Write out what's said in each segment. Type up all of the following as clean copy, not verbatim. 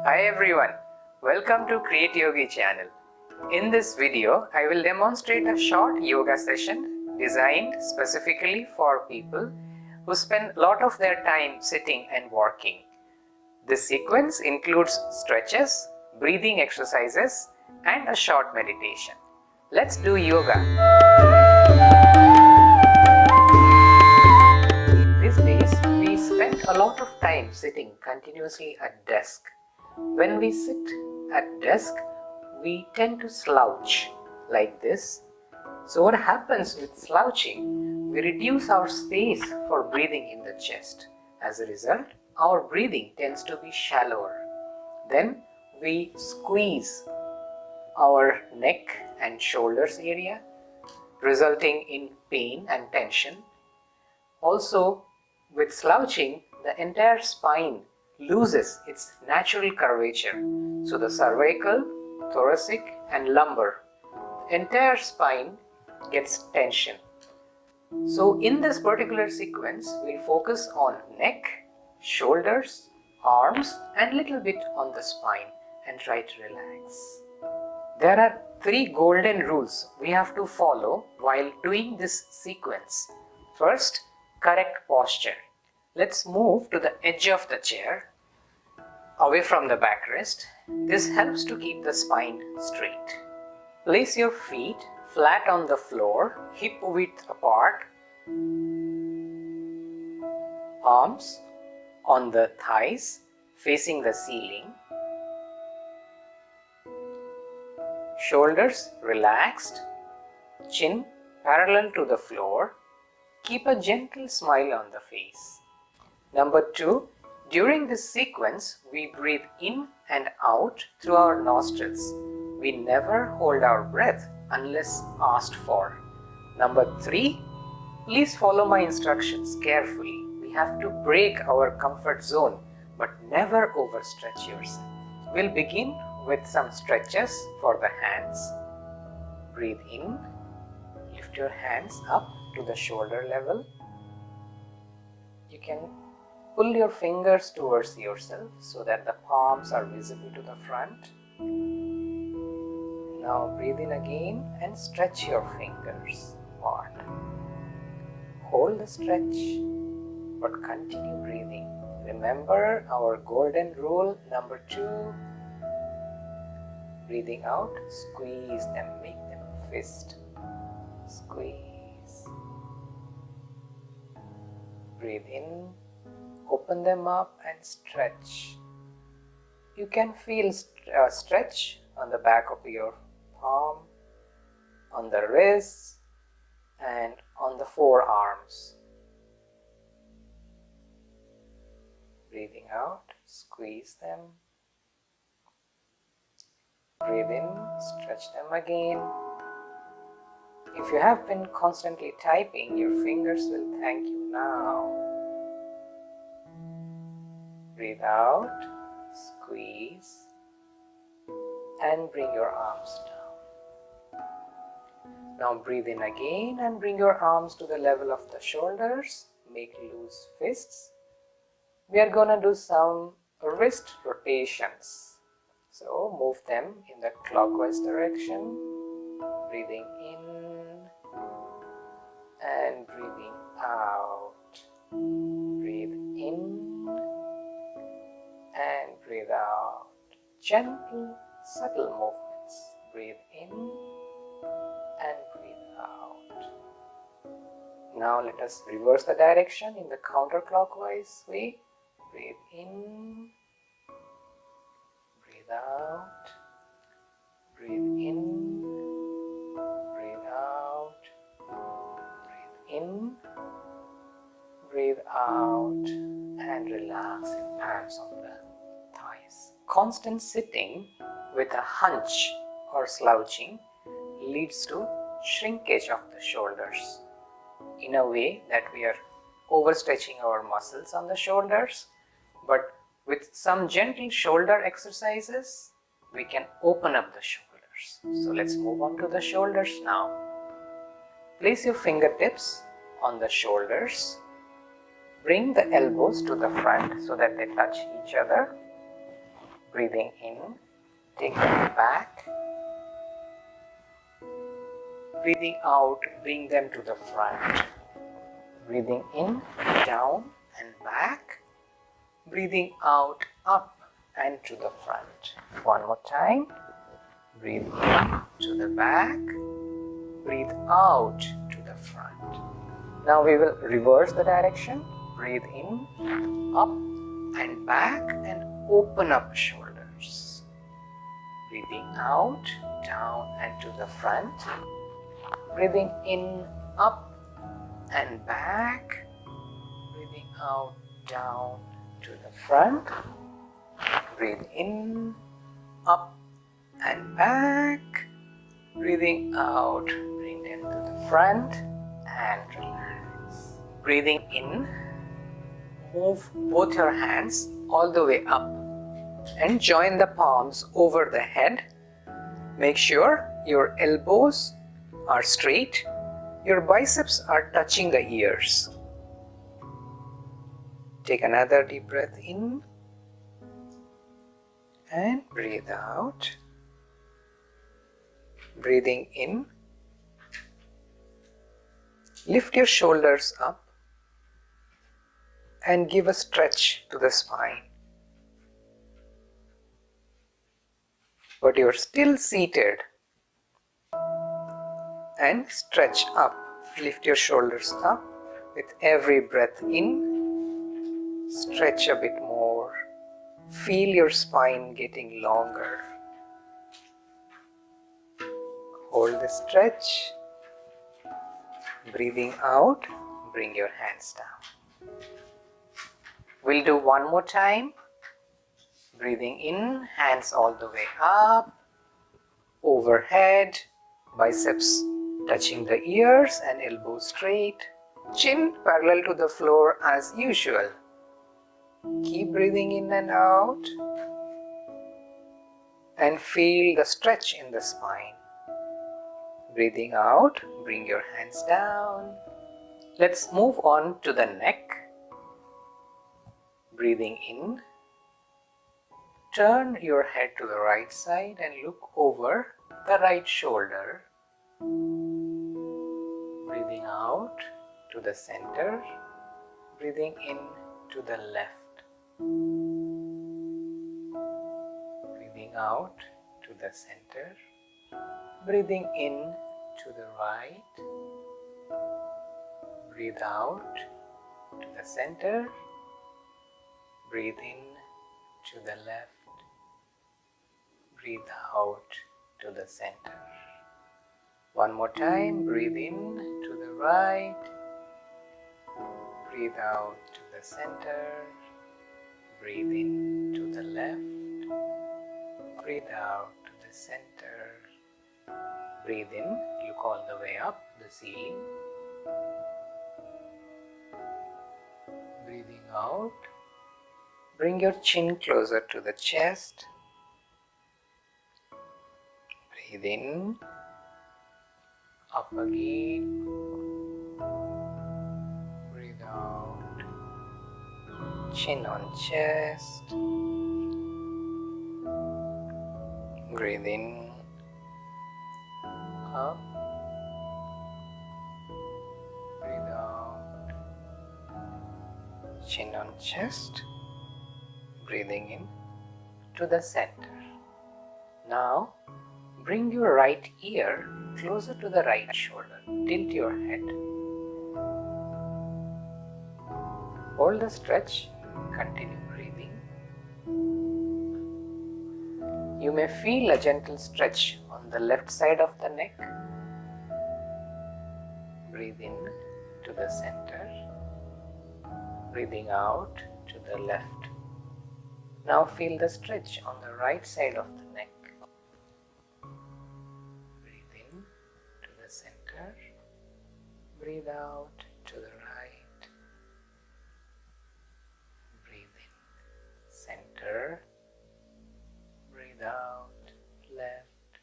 Hi everyone, welcome to Create Yogi channel. In this video, I will demonstrate a short yoga session designed specifically for people who spend a lot of their time sitting and walking. This sequence includes stretches, breathing exercises, and a short meditation. Let's do yoga. These days, we spend a lot of time sitting continuously at desk. When we sit at desk, we tend to slouch like this. So what happens with slouching? We reduce our space for breathing in the chest. As a result, our breathing tends to be shallower. Then we squeeze our neck and shoulders area, resulting in pain and tension. Also, with slouching, the entire spine loses its natural curvature. So the cervical, thoracic and lumbar, the entire spine gets tension. So in this particular sequence, we'll focus on neck, shoulders, arms and little bit on the spine and try to relax. There are 3 golden rules we have to follow while doing this sequence. First, correct posture. Let's move to the edge of the chair, away from the backrest. This helps to keep the spine straight. Place your feet flat on the floor, hip width apart. Arms on the thighs, facing the ceiling. Shoulders relaxed, chin parallel to the floor. Keep a gentle smile on the face. Number 2, during this sequence, we breathe in and out through our nostrils. We never hold our breath unless asked for. Number 3, please follow my instructions carefully. We have to break our comfort zone, but never overstretch yourself. We'll begin with some stretches for the hands. Breathe in, lift your hands up to the shoulder level. You can pull your fingers towards yourself so that the palms are visible to the front. Now breathe in again and stretch your fingers apart. Hold the stretch but continue breathing. Remember our golden rule number 2. Breathing out, squeeze them, make them a fist. Squeeze. Breathe in. Open them up and stretch. You can feel stretch on the back of your palm, on the wrists and on the forearms. Breathing out, squeeze them. Breathe in, stretch them again. If you have been constantly typing, your fingers will thank you now. Breathe out, squeeze, and bring your arms down. Now breathe in again and bring your arms to the level of the shoulders. Make loose fists. We are going to do some wrist rotations. So move them in the clockwise direction. Breathing in and breathing out. Breathe in and breathe out. Gentle, subtle movements. Breathe in and breathe out. Now let us reverse the direction in the counterclockwise way. Breathe in, breathe out, breathe in, breathe out, breathe in, breathe out, and relax your palms on the thighs. Constant sitting with a hunch or slouching leads to shrinkage of the shoulders in a way that we are overstretching our muscles on the shoulders. But with some gentle shoulder exercises, we can open up the shoulders. So let's move on to the shoulders now. Place your fingertips on the shoulders. Bring the elbows to the front so that they touch each other. Breathing in, take them back. Breathing out, bring them to the front. Breathing in, down and back. Breathing out, up and to the front. One more time. Breathe in to the back. Breathe out to the front. Now we will reverse the direction. Breathe in, up and back and open up shoulders. Breathing out, down and to the front. Breathing in, up and back. Breathing out, down to the front. Breathe in, up and back. Breathing out, bring them to the front and relax. Breathing in, move both your hands all the way up and join the palms over the head. Make sure your elbows are straight, your biceps are touching the ears. Take another deep breath in and breathe out. Breathing in, lift your shoulders up and give a stretch to the spine. But you're still seated. And stretch up. Lift your shoulders up with every breath in. Stretch a bit more. Feel your spine getting longer. Hold the stretch. Breathing out, bring your hands down. We'll do one more time. Breathing in, hands all the way up, overhead, biceps touching the ears and elbows straight, chin parallel to the floor as usual. Keep breathing in and out and feel the stretch in the spine. Breathing out, bring your hands down. Let's move on to the neck. Breathing in, turn your head to the right side and look over the right shoulder. Breathing out to the center, breathing in to the left. Breathing out to the center, breathing in to the right. Breathe out to the center, breathe in to the left. Breathe out to the center. One more time, breathe in to the right, breathe out to the center, breathe in to the left, breathe out to the center, breathe in, look all the way up the ceiling, breathing out, bring your chin closer to the chest, breathe in, up again, breathe out, chin on chest, breathe in, up, breathe out, chin on chest, breathing in to the center. Now, bring your right ear closer to the right shoulder. Tilt your head. Hold the stretch. Continue breathing. You may feel a gentle stretch on the left side of the neck. Breathe in to the center. Breathing out to the left. Now feel the stretch on the right side of the neck. Breathe in to the center. Breathe out to the right. Breathe in, center. Breathe out, left.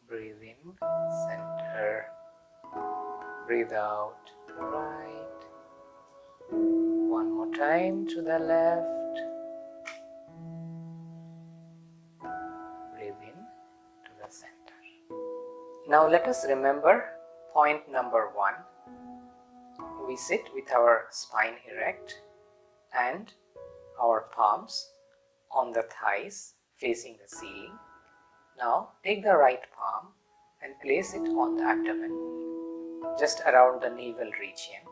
Breathe in, center. Breathe out, right. One more time to the left. Now let us remember point number 1. We sit with our spine erect and our palms on the thighs facing the ceiling. Now take the right palm and place it on the abdomen, just around the navel region.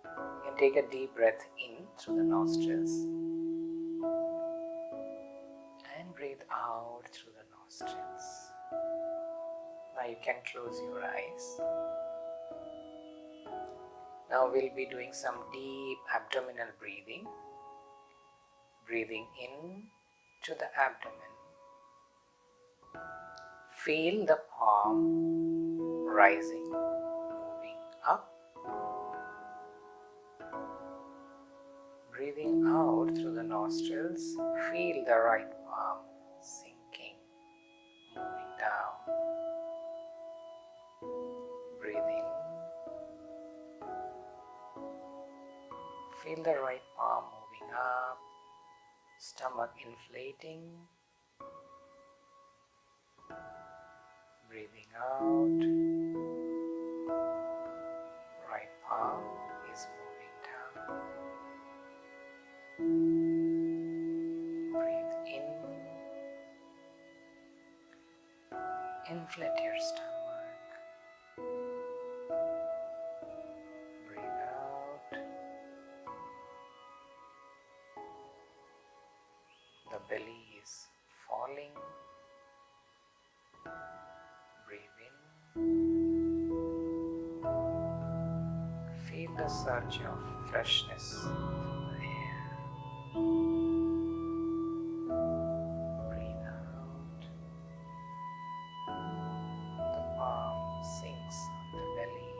You can take a deep breath in through the nostrils and breathe out through the nostrils. Now you can close your eyes. Now we'll be doing some deep abdominal breathing. Breathing in to the abdomen. Feel the palm rising, moving up. Breathing out through the nostrils, feel the right palm sinking, moving down. Breathe in. Feel the right palm moving up, stomach inflating. Breathing out. Right palm is moving down. Breathe in. Inflate your stomach. Breathe out. The belly is falling. Breathe in. Feel the surge of freshness from the air. Breathe out. The palm sinks on the belly.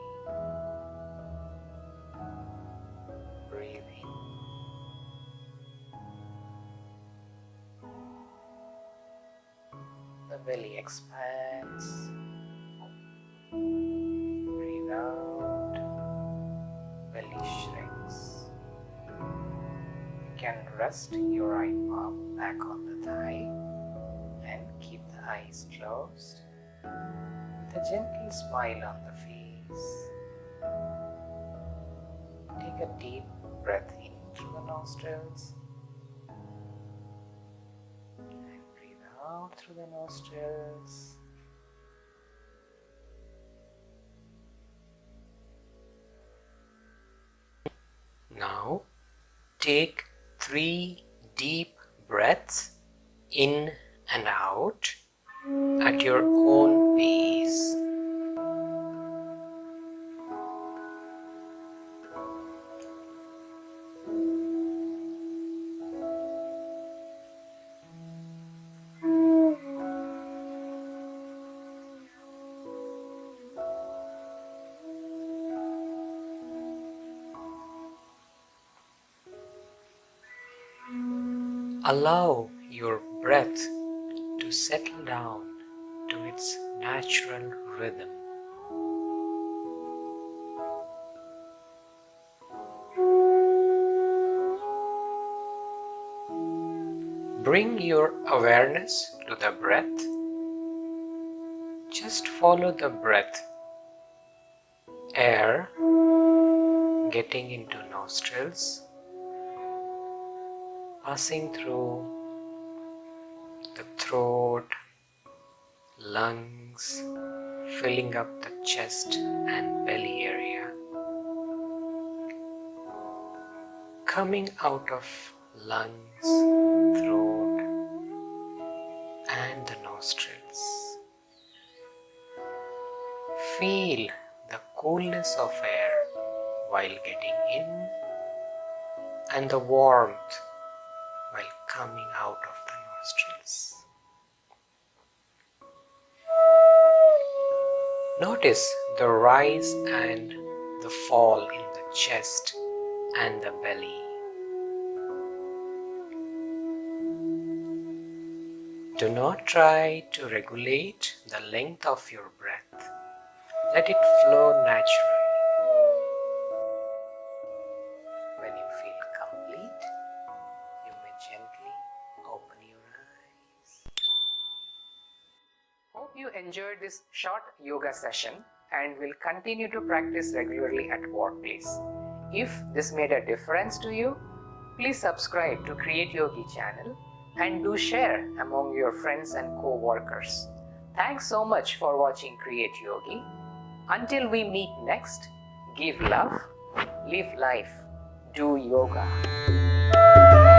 Breathe in. The belly expands. Breathe out. Belly shrinks. You can rest your right palm back on the thigh and keep the eyes closed with a gentle smile on the face. Take a deep breath in through the nostrils and breathe out through the nostrils. Now take 3 deep breaths in and out at your own pace. Allow your breath to settle down to its natural rhythm. Bring your awareness to the breath. Just follow the breath. Air getting into nostrils, passing through the throat, lungs, filling up the chest and belly area, coming out of lungs, throat, and the nostrils. Feel the coolness of air while getting in and the warmth while coming out of the nostrils. Notice the rise and the fall in the chest and the belly. Do not try to regulate the length of your breath. Let it flow naturally. When you feel complete, you may gently open your eyes. Hope you enjoyed this short yoga session and will continue to practice regularly at workplace. If this made a difference to you, please subscribe to Create Yogi channel and do share among your friends and co-workers. Thanks so much for watching Create Yogi. Until we meet next, give love, live life, do yoga.